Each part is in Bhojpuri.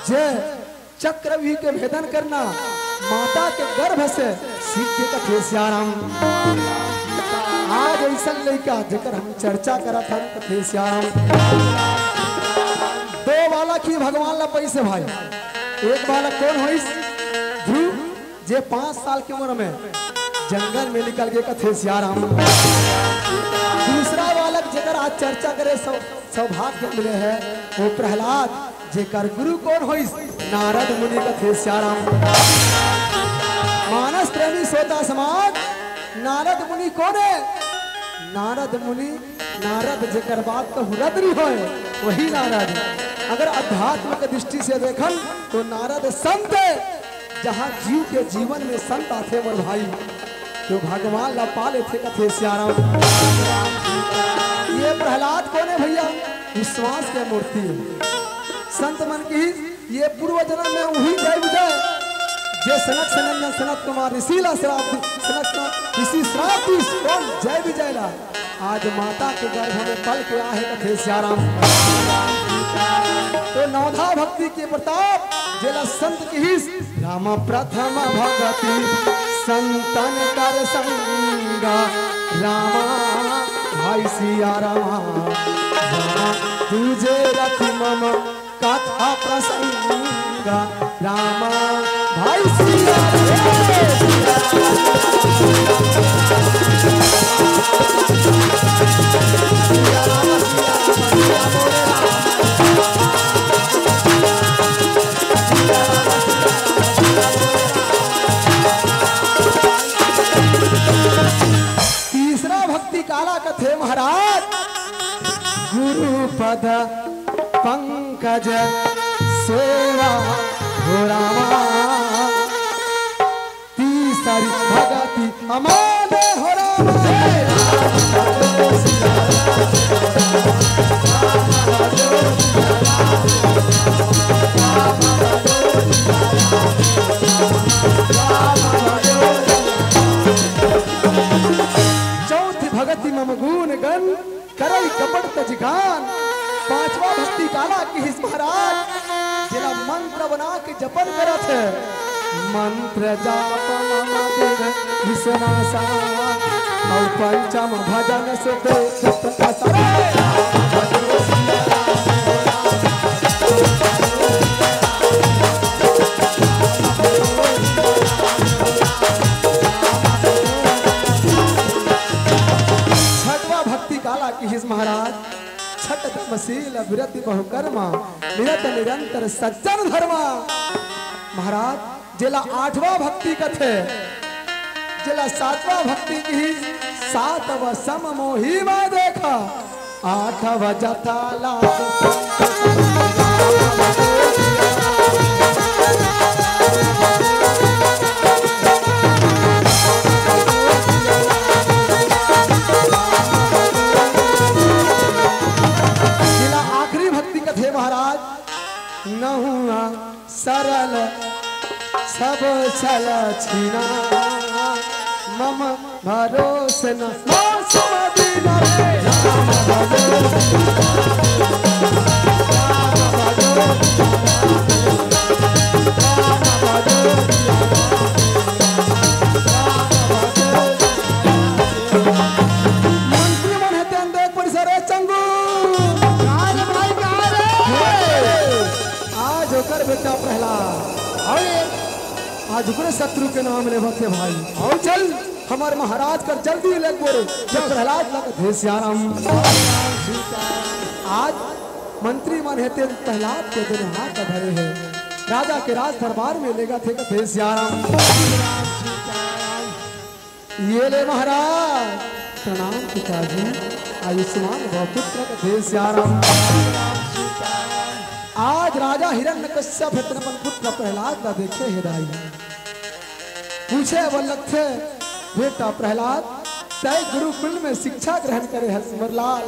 जय चक्रव्यूह के भेदन करना माता के गर्भ से सीख के कथे श्याराम। आज ऐसा लड़का जेकर हम चर्चा करा था कथे श्याराम। दो बालक ही भगवान ला पैसे भाई। एक बालक कौन हो ध्रुव जे 5 साल की उम्र में जंगल में निकल के कथे श्याराम। दूसरा बालक जेकर आज चर्चा करे सौभाग्य मिले है वो प्रहलाद जेकर गुरु कौन हो नारद मुनि कथे श्याराम। मानस प्रेमी श्रोता समाज नारद मुनि कौन है? नारद मुनि नारद जेकर बात तो रुद्री हो वही नारद। अगर अध्यात्म की दृष्टि से देखन तो नारद संत है। जहाँ जीव के जीवन में संत आते मोर भाई तो भगवान ला पाले थे कथे श्याराम। ये प्रहलाद कौन है भैया? विश्वास के मूर्ति है। संत मन की ये पूर्व जन्म में वही जय विजय जे सनक सनंदन सनत कुमार ऋषि ला श्राप ऋषि श्राप कौन जय विजय ला आज माता के गर्भ में पल के आहे कथे श्याराम। तो नवधा भक्ति के प्रताप जेला संत की ही राम प्रथम भगति संतन कर संगा रामा भाई सिया रामा तुझे रखी मम कथा प्रसंगा रामा भाई सिया तीसरा भक्ति काला कथे महाराज गुरु पद पंकज सेवा हो रामा तीसरी भगति अमान हो रामा। चौथी भगति मम गुण गण करई कपट तजगान। पांचवा भक्ति काला की हिस महाराज जिला मंत्र बना के जपन करत है मंत्र जाप मम दिन विश्वनाशा और पंचम भजन से छठवा भक्ति काला की हिस महाराज छठ तपशील विरति बहुकर्मा निरत निरंतर सज्जन धर्मा। महाराज जिला 8वां भक्ति कथे जिला 7वां भक्ति की 7 सम मोही में देखा 8 जथा नहुआ सरल सब चल छीना मम भरोसे न मंत्री मन हेते देख परिसर चंगू होकर बेटा प्रहलाद आज ओकरे शत्रु के नाम ले बते भाई और चल हमारे महाराज कर जल्दी ले बोले जब प्रहलाद लग श्याराम। आज मंत्री मन हेते प्रहलाद के दिन हाथ धरे है राजा के राज दरबार में लेगा थे कथे श्याराम। ये ले महाराज प्रणाम पिताजी आयुष्मान भव पुत्र कथे श्याराम। आज राजा हिरण्यकश्यप अपन पुत्र प्रहलाद का देखे हिदाई पूछे वल्लभ थे बेटा प्रहलाद तय गुरुकुल में शिक्षा ग्रहण करे है सिमरलाल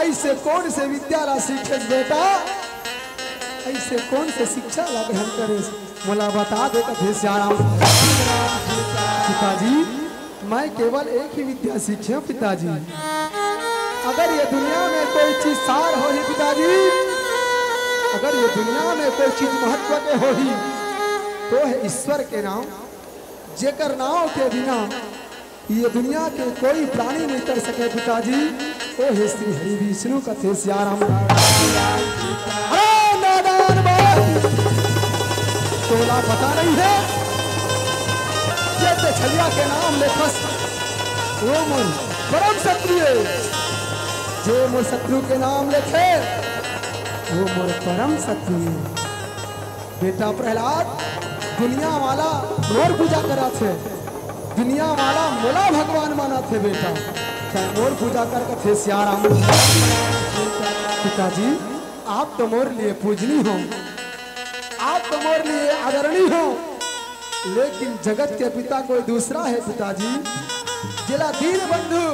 ऐसे कौन से विद्यालय सीखे बेटा ऐसे कौन से शिक्षा ला ग्रहण करे मोला बता दे कथे श्याराम। पिताजी मैं केवल एक ही विद्या सीखे पिताजी अगर ये दुनिया में कोई चीज सार हो ही पिताजी अगर ये दुनिया में कोई चीज महत्व के हो ही तो है ईश्वर के नाम, जेकर नाम के बिना ये दुनिया के कोई प्राणी नहीं कर सके पिताजी। ओ हे श्री हरि विष्णु कथे सियाराम। तोला पता नहीं है जैसे छलिया के नाम लेखस वो मोर परम शत्रु है, जो मोर शत्रु के नाम लेखे वो मोर परम शत्रु है। बेटा प्रहलाद दुनिया वाला मोर पूजा करा थे, दुनिया वाला मोला भगवान माना थे बेटा, मोर पूजा कर थे सियाराम। पिताजी आप तो मोर लिए पूजनी हो, आप तो मोर लिए आदरणीय हो, लेकिन जगत के पिता कोई दूसरा है पिताजी। जिला दीन बंधु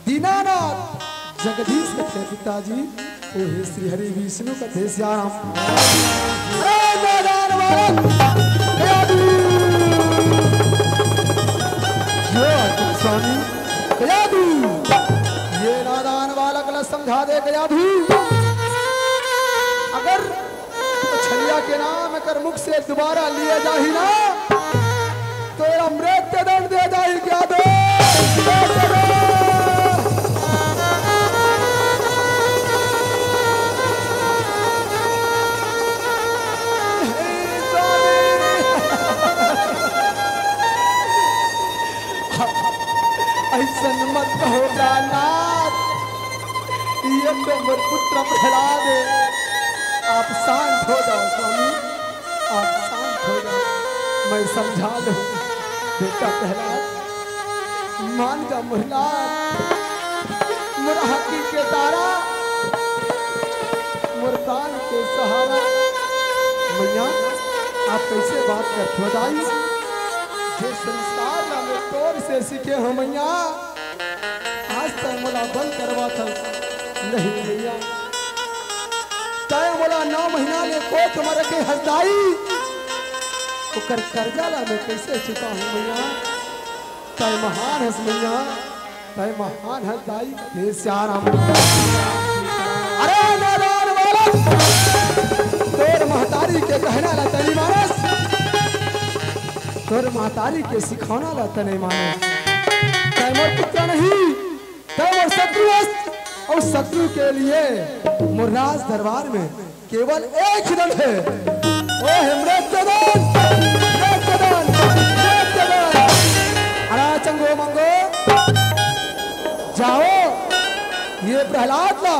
दीनानाथ जगदीश थे पिताजी। ओ हे श्री हरि विष्णु कथे सियाराम। स्वामी गयाधु, ये नादान बालक न समझा दे गयाधु, अगर तो छलिया के नाम कर मुख से दोबारा लिए जाही ना तो मृत्यु दंड दे जाही। क्या दो ऐसा मत कहो नाथ, ये तो मेरे पुत्र प्रहलाद है। आप शांत हो जाओ स्वामी, आप शांत हो जाओ, मैं समझा लूं। बेटा प्रहलाद मान का मुहला मुराहकी के तारा मुर्दान के सहारा। मैया आप कैसे बात करते हो दाई, जो संस्कार ना मैं तोर से सीखे हो मैया, आज तक मोला बंद करवा था नहीं मैया। तय मोला 9 महीना ले कोख मर के हसदाई, ओकर कर्जा ला मैं कैसे चुका हूँ मैया। तय महान हस मैया, तय महान हसदाई हे सियाराम। अरे नादान बालक तोर महतारी के कहना ला तनी मानस, तोर महतारी के सिखाना ला तनी मानस। तय मोर पुत्र नहीं, तय मोर शत्रु है, और शत्रु के लिए मुर्राज दरबार में केवल एक ही दल है, वो है मृत्युदंड। अरे चंगो मंगो जाओ, ये प्रहलाद ला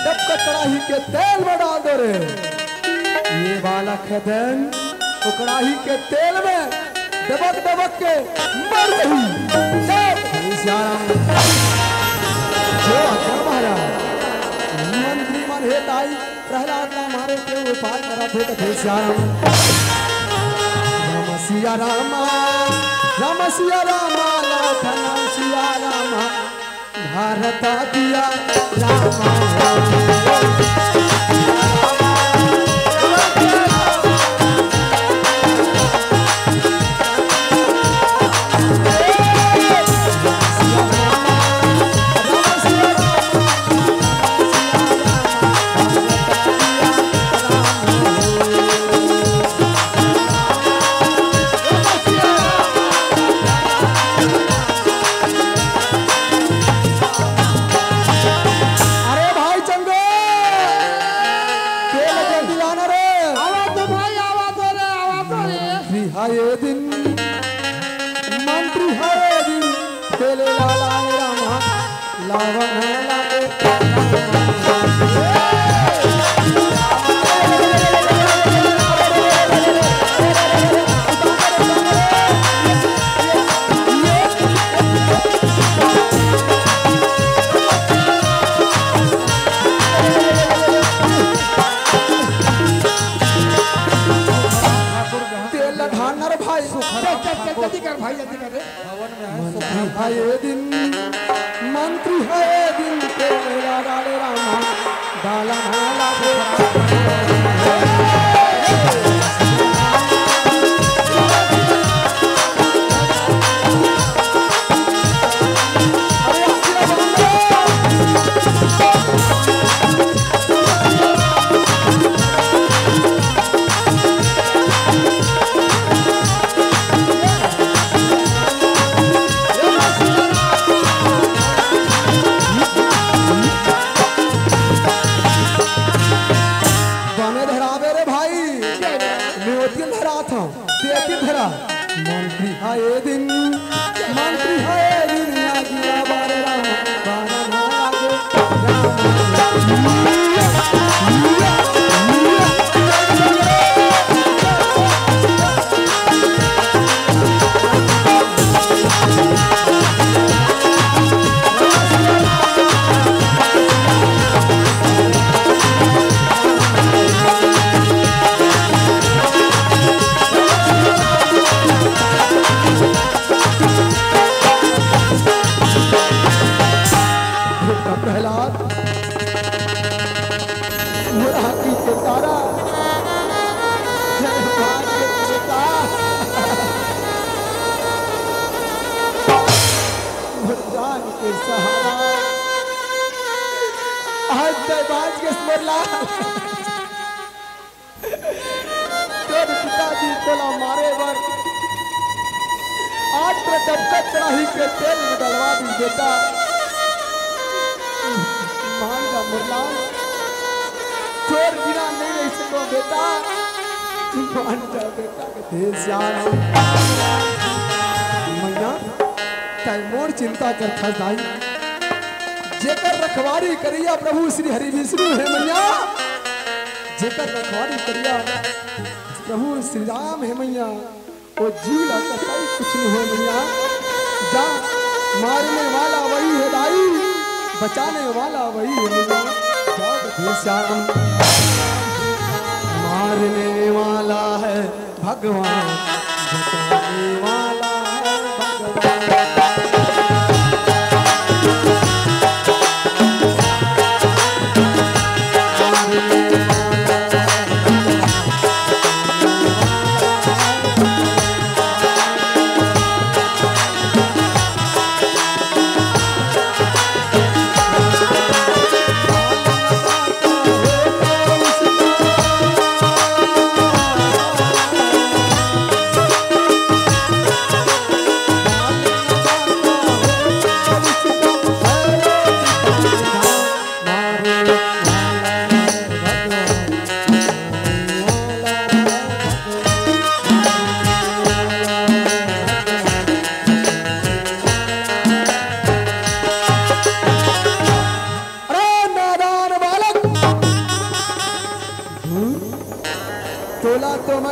डब का कड़ाही के तेल में डाल दो रे। ये बालक है धन वो कड़ाही के तेल में दबक दबक के मर गई। मंत्री मन हे ताई प्रहलाद ना मारे के उपाय करा थे कथे श्याम। राम सिया रामा, राम सिया रामा, लखन सिया रामा, भारत दिया रामा। मंत्री है दिन के रामा डाला ये दिन मंत्री है ये दिन आगिया बारे राम बारा ना पिताजी तोला मारे बर आज डबका चढ़ाई के तेल में डलवा दी बेटा मान जा मुरला चोर बिना नहीं रह सको बेटा मान जा बेटा के श्याम मैया तैमोर चिंता कर खजाई जेकर रखवारी करिया प्रभु श्री हरि विष्णु है मैया जेकर रखवारी करिया प्रभु श्री राम है मैया वो जीव लाता कुछ नहीं है मैया जा मारने वाला वही है दाई बचाने वाला वही है मैया जाओ श्याम मारने वाला है भगवान बचाने वाला है भगवान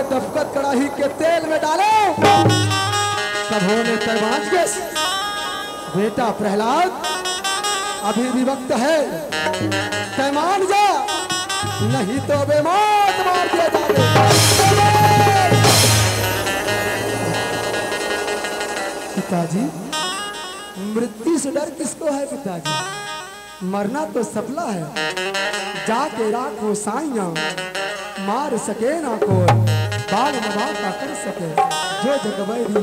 डबकत कड़ाही के तेल में डालो तब होने तरवाज के बेटा प्रहलाद अभी भी वक्त है तैमान जा नहीं तो बेमौत मार दिया जाएगा पिताजी मृत्यु से डर किसको है पिताजी मरना तो सपना है जाके राखो साइया मार सके ना कोई बाल नवा का कर सके जो जगवैरी हो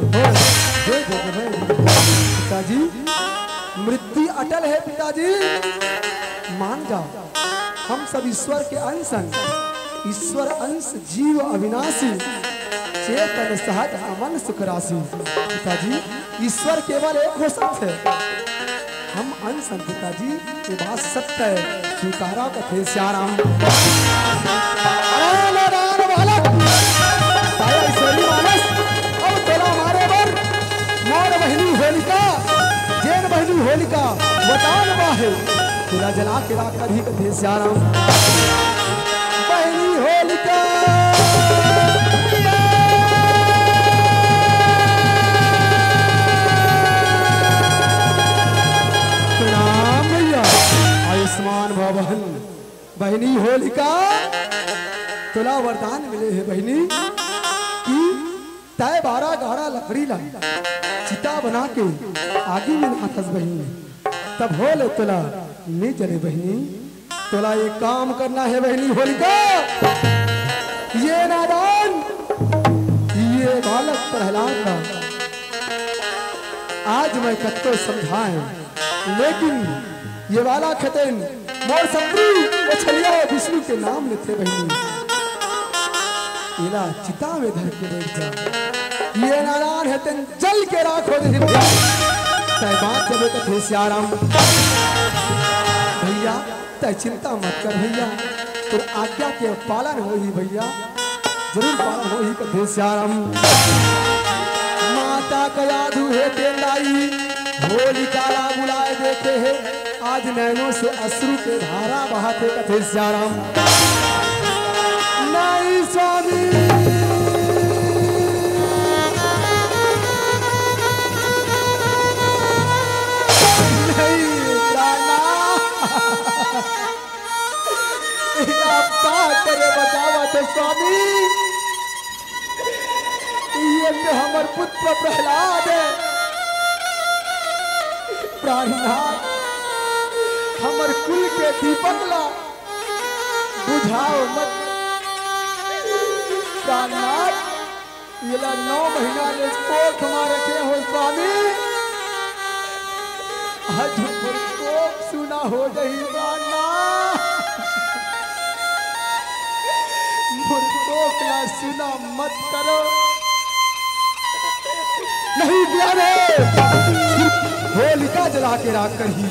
जो जगवैरी पिताजी मृत्यु अटल है पिताजी मान जाओ हम सब ईश्वर के अंश हैं ईश्वर अंश जीव अविनाशी चेतन सहज अमन सुख राशि पिताजी ईश्वर केवल एक हो सकते है हम अंश हैं पिताजी ये बात सत्य है स्वीकारा कथे श्याम होलिका वतान बाहे तुला जला के राख कर ही कथे श्याम बहनी होलिका प्रणाम भैया आयुष्मान भवन बहनी होलिका तुला वरदान मिले है बहनी कि तय 12 गाड़ा लकड़ी ला चिता बना के आगे में आकस बहनी तब हो ले तुला नहीं चले बहनी तुला ये काम करना है बहनी होलिका ये नादान ये बालक प्रहलाद का आज मैं कत्तो समझाए लेकिन ये वाला खतेन मोर शत्रु छलिया विष्णु के नाम लेते बहनी इला चिता में धर के बैठ जा ये नारायण है तेन जल के राखो दे तय बात जब कथे श्याम भैया तय चिंता मत कर भैया तो आज्ञा के पालन हो ही भैया जरूर पालन हो ही कथे श्याम माता सीता का यादू है तेंदाई होलिका ला बुलाए देखे है आज नैनों से अश्रु के धारा बहाते कथे श्याराम नहीं स्वामी करे बचावा थे स्वामी ये तो हमार पुत्र प्रहलाद है प्राणनाथ हमार कुल के दीपक ला बुझाओ मत प्राणनाथ ये 9 महीना ले कोख मार रखे हो स्वामी आज कोख सुना हो गई प्राणनाथ मुर्दोकला सुना मत करो नहीं प्यारे होलिका जला के राख कर ही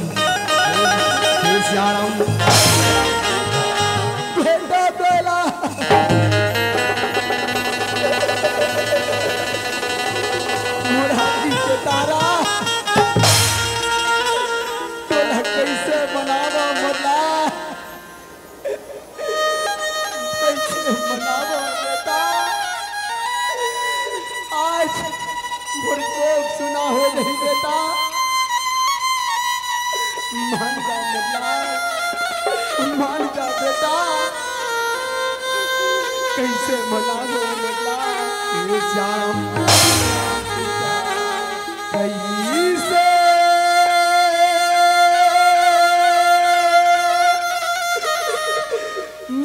श्याराम बेटा बेला मुरारी के तारा तोला कैसे बनावा मोला मनावो बेटा आज मुर्दोक सुना हो गई बेटा मान जा बेटा कैसे मनावो बेटा ये श्याम कैसे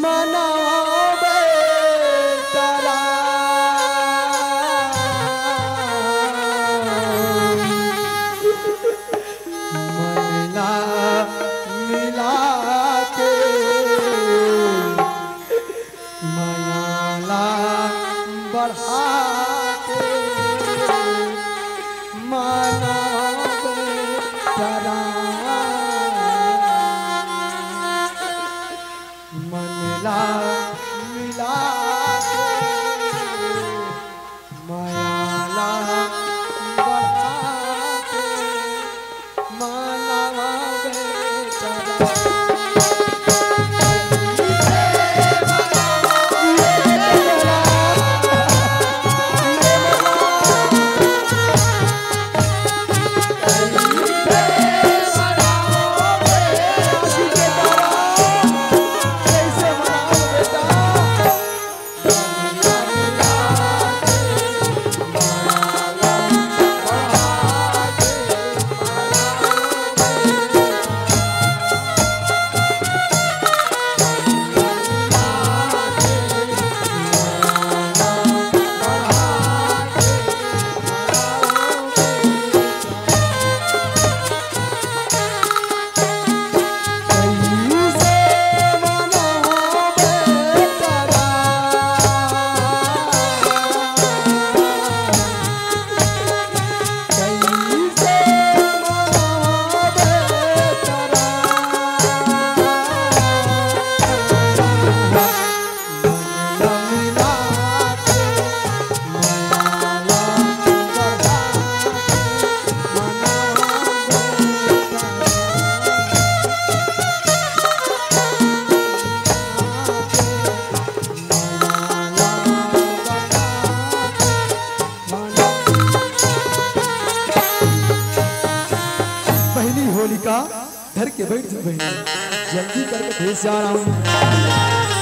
मना धर के बैठ जा बहन जल्दी करके भेज जा रहा हूँ।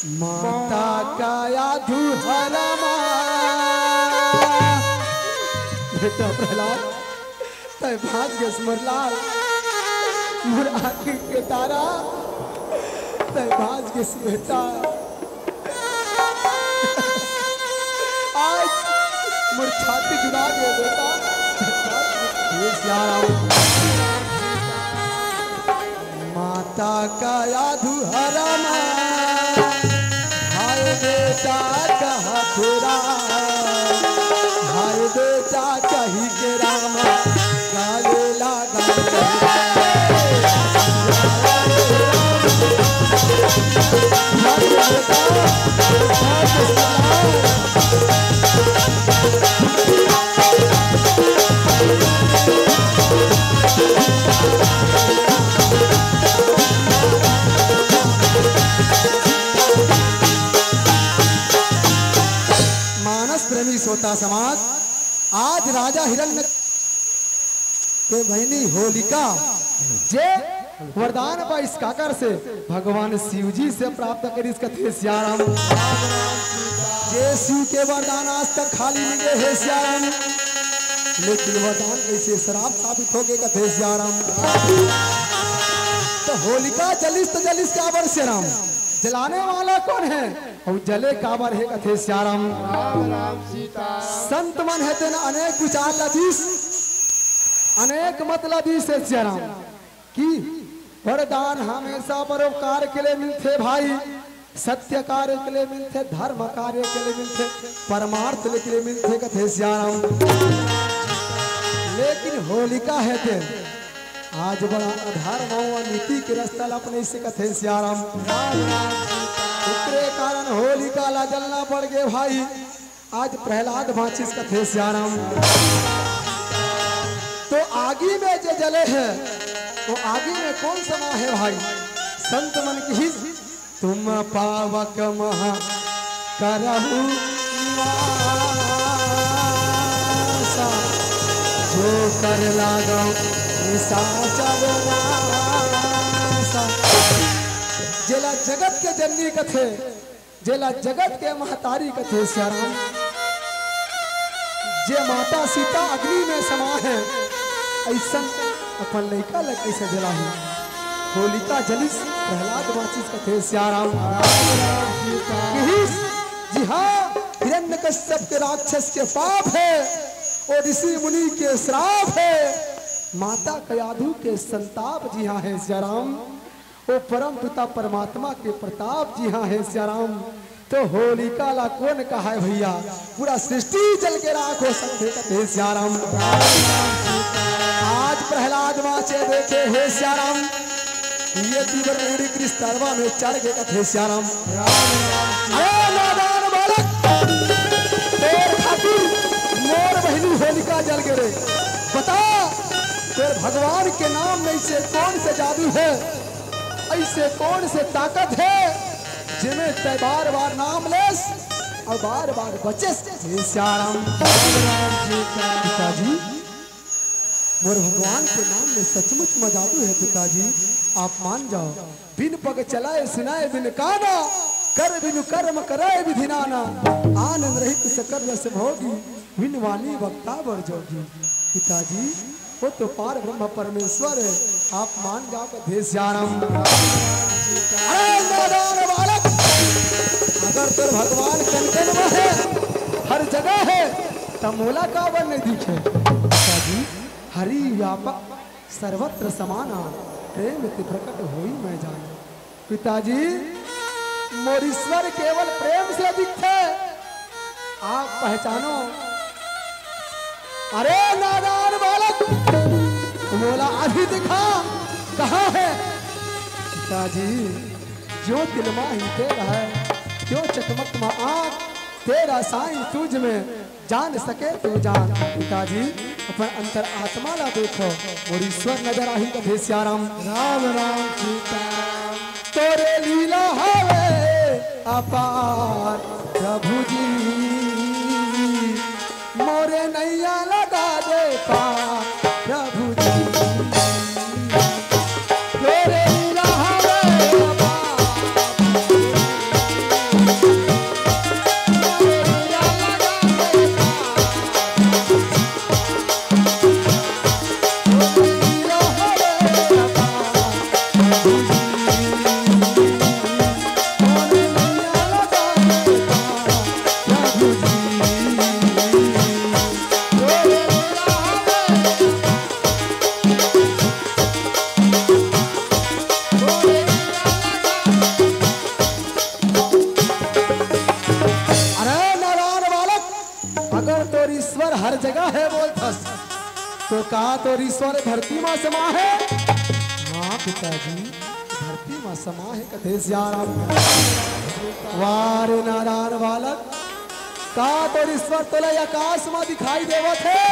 माता का यादू हरमा बेटा प्रहलाद तय भाग के स्मरलाल मोर आँखी के तारा तय भाग के बेटा आज मोर छाती जुड़ा गए बेटा माता का यादू हरमा हाय बेटा कहा तेरा हाय बेटा कही के रामा गाले लगा सोता समाज आज राजा हिरण्य के बहनी होलिका जे वरदान पा इस काकर से भगवान शिव जी से प्राप्त करी इसका थे सियाराम जे शिव के वरदान आज तक खाली मिले है सियाराम लेकिन वरदान कैसे शराब साबित हो गए कथे सियाराम तो होलिका जलिस तो जलिस का वर सियाराम जलाने वाला कौन है और जले काबर है कथे श्याराम संत मन है तेना अनेक विचार लदीस अनेक मतलब से श्याराम की वरदान हमेशा परोपकार के लिए मिलते भाई सत्य कार्य के लिए मिलते धर्म कार्य के लिए मिलते परमार्थ के लिए मिलते कथे श्याराम लेकिन होलिका है ते आज बड़ा अधर्म और नीति के रास्ता अपने से कथे श्याराम कारण होलिका ला जलना पड़ गए भाई आज प्रहलाद माचिस कथे श्याराम तो आगे में जो जले है तो आगे में कौन समा है भाई संत मन की तुम पावक महा करहु जो कर लागो जेला जगत के जननी कथे जेला जगत के महतारी कथे श्याराम जे माता सीता अग्नि में समा है ऐसा अपन लड़का लड़के से जला है होलिका जलिस प्रहलाद माचिस कथे श्याराम जी हाँ हिरण्यकश्यप के राक्षस के पाप है और ऋषि मुनि के श्राप है माता कयाधु के संताप जी हाँ है श्याराम वो परम पिता परमात्मा के प्रताप जी हाँ है श्याराम तो होलिका ला कौन कहा है भैया पूरा सृष्टि जल के राख हो सकते कथे श्याराम आज प्रहलाद माचे देखे हे श्याराम ये तीव्र उड़ी कृष्णवा में चढ़ गए कथे श्याराम नादान बालक तेरे खातिर मोर बहनी होलिका जल गिरे बता तेरे भगवान के नाम में से कौन से जादू है ऐसे कौन से ताकत है जिन्हें तय बार बार नाम लेस और बार बार बचे श्याराम पिताजी मोर भगवान के नाम में सचमुच में जादू है पिताजी आप मान जाओ बिन पग चलाए सुनाए बिन काना कर बिनु कर्म कराए विधि नाना आनंद रहित सकल रस भोगी बिन वाणी वक्ता वर जोगी पिताजी वो तो पार ब्रह्म परमेश्वर है आप मान जाओ कथे श्याराम अगर तो भगवान कन में है हर जगह है तब मोला का वर नहीं दिखे पिताजी हरि व्यापक सर्वत्र समाना प्रेम ते प्रकट होई मैं जाना पिताजी मोरीश्वर केवल प्रेम से अधिक है आप पहचानो अरे नादान बालक मोला अभी दिखा कहाँ है पिताजी जो तिलमा ही तेरा है क्यों चकमक में आँख तेरा साईं तुझ में जान सके तू जान पिताजी अपन अंतर आत्मा ला देखो और ईश्वर नजर आही कथे श्याराम राम राम सीता तोरे लीला हवे अपार प्रभु जी मोरे नैया लगा दे पार प्रभु जी तोरे लीला हवे अपार जगह है बोलथस तो कहा तो ईश्वर धरती माँ समा है। हाँ पिताजी धरती माँ समा है कथे सियाराम वारे नारायण बालक कहा तो ईश्वर तोले आकाश में दिखाई देवत है।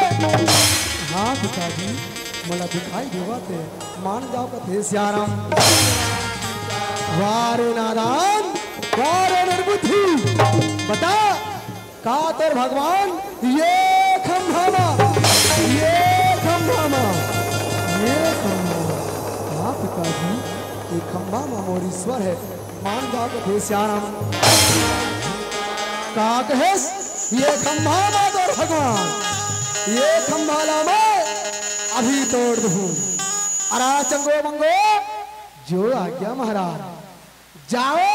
हाँ पिताजी मला दिखाई देवत है मान जाओ कथे सियाराम वारे नारायण वारे निर्बुद्धि बता का तेर भगवान ये खंभामा हाँ पिताजी ये खंभा मोर ईश्वर है मान जाओ कथे सियाराम का कहेस ये खंभा तोर भगवान ये खंभाला मैं अभी तोड़ दूं। अरा चंगो मंगो जो आज्ञा महाराज जाओ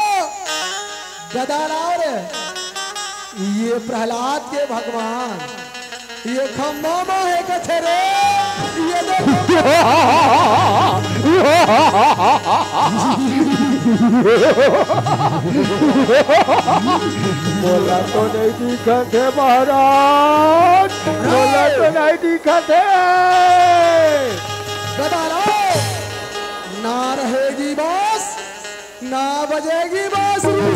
गदा लाओ रे ये प्रहलाद के भगवान ये खंभा में है कथे रे ये देखो बोला तो नहीं दिखा थे महाराज बोला तो नहीं दिखा थे गदा लाओ ना रहेगी बांस ना बजेगी बांसुरी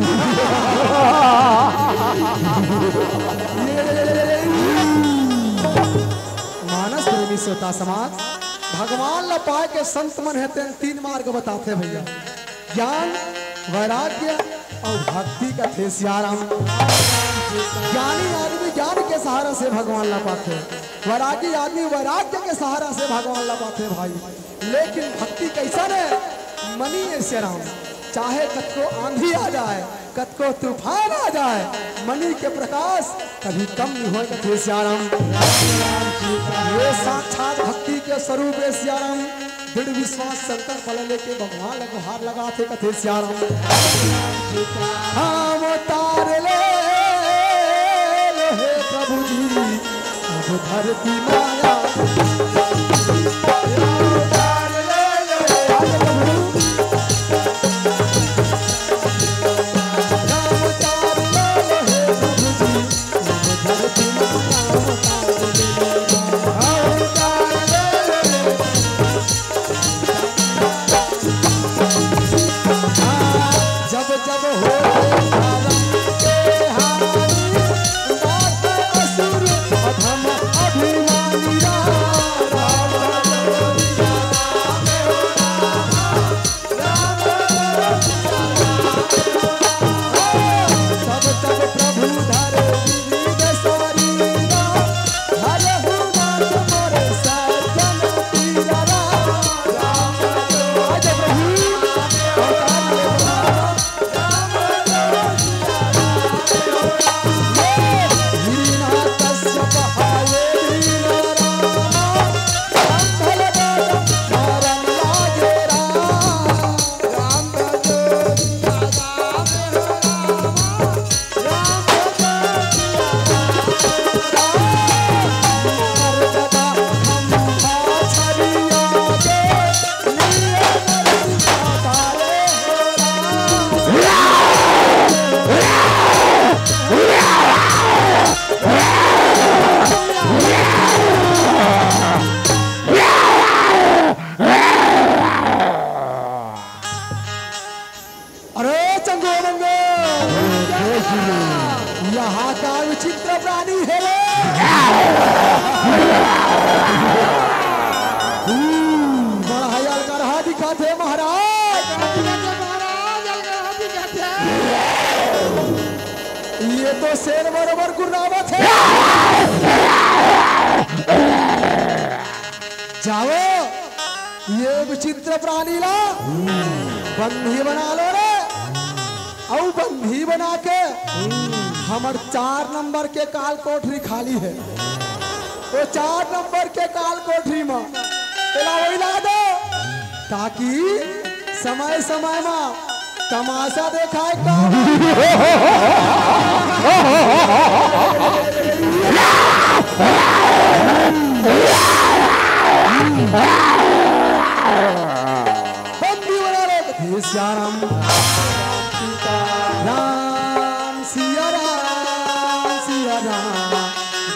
मानस प्रेमी श्रोता समाज भगवान ला पाए के संत मन है तीन मार्ग बताते भैया ज्ञान वैराग्य और भक्ति का थे सियाराम। ज्ञानी आदमी ज्ञान के सहारा से भगवान ला पाते वैरागी आदमी वैराग्य के सहारा से भगवान ला पाते भाई। लेकिन भक्ति कैसा है मनी है सियाराम चाहे कतको आंधी आ जाए कतको तूफान आ जाए मनी के प्रकाश कभी कम नहीं होगा थे सियाराम। ये साक्षात भक्ति के स्वरूप है सियाराम दृढ़ विश्वास संकल्प फल लेके भगवान गुहार लगा थे कथे सियाराम। हम तार ले हे प्रभु जी अब धरती माया यहाँ का विचित्र प्राणी है बड़ा हयाल का रहा दिखाते महाराज ये तो शेर बरोबर गुर्रावत है। जाओ ये विचित्र प्राणी ला बंधी बना लो रे और बंधी बना के हमार 4 नंबर के काल कोठरी खाली है तो 4 नंबर के काल कोठरी में ला दो ताकि समय समय में तमाशा देखाए बंदी बना लो श्याम राम सिया राम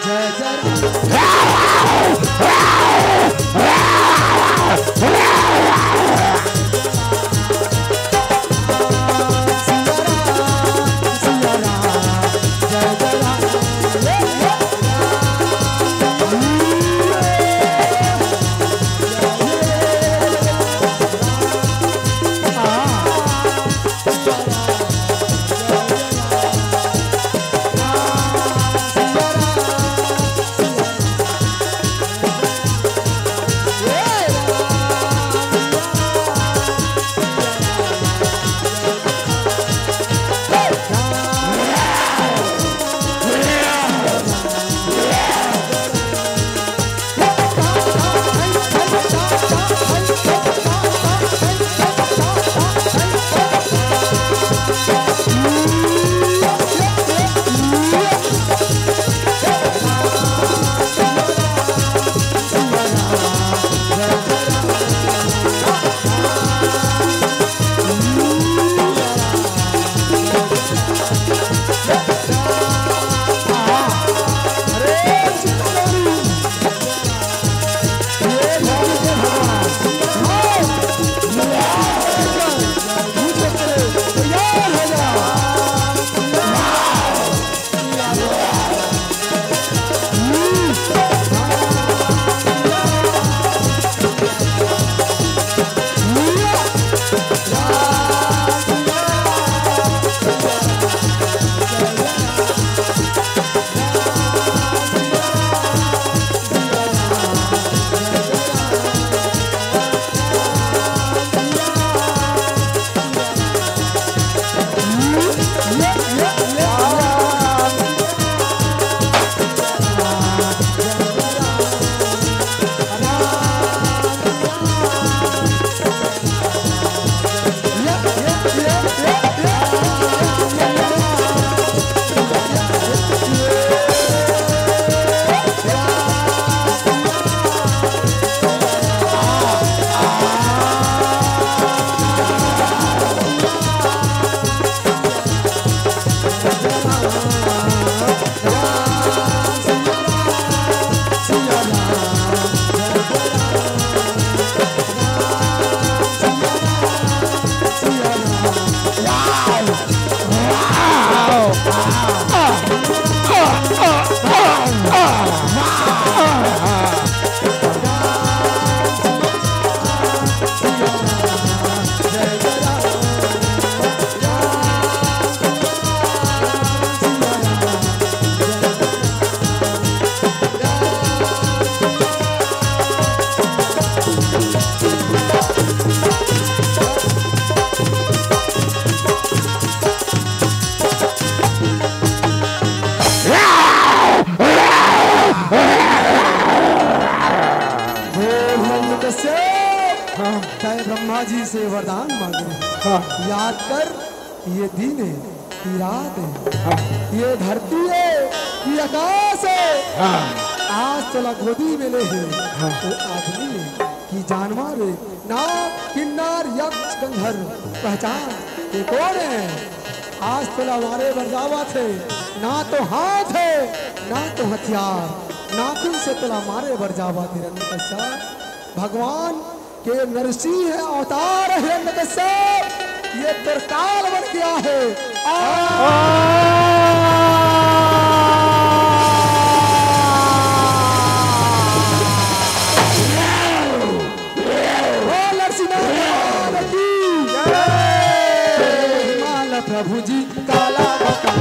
जय जय जी से वरदान मांगे। हाँ याद कर ये दिन है, ये रात है, हाँ ये धरती है, ये आकाश है। हाँ आज चला गोदी में ले है, हाँ। वो आदमी है कि जानवर है, नाग किन्नर यक्ष गंधर्व पहचान ये कौन है। आज चला हमारे बरजावा थे, ना तो हाथ है ना तो हथियार, नाखून से तला मारे बरजावा थे। हिरण्यकश्यप भगवान के नरसिंह है, अवतार है हिरण्यकश्यप, ये त्रिकाल बन गया है। प्रभु जी काला बता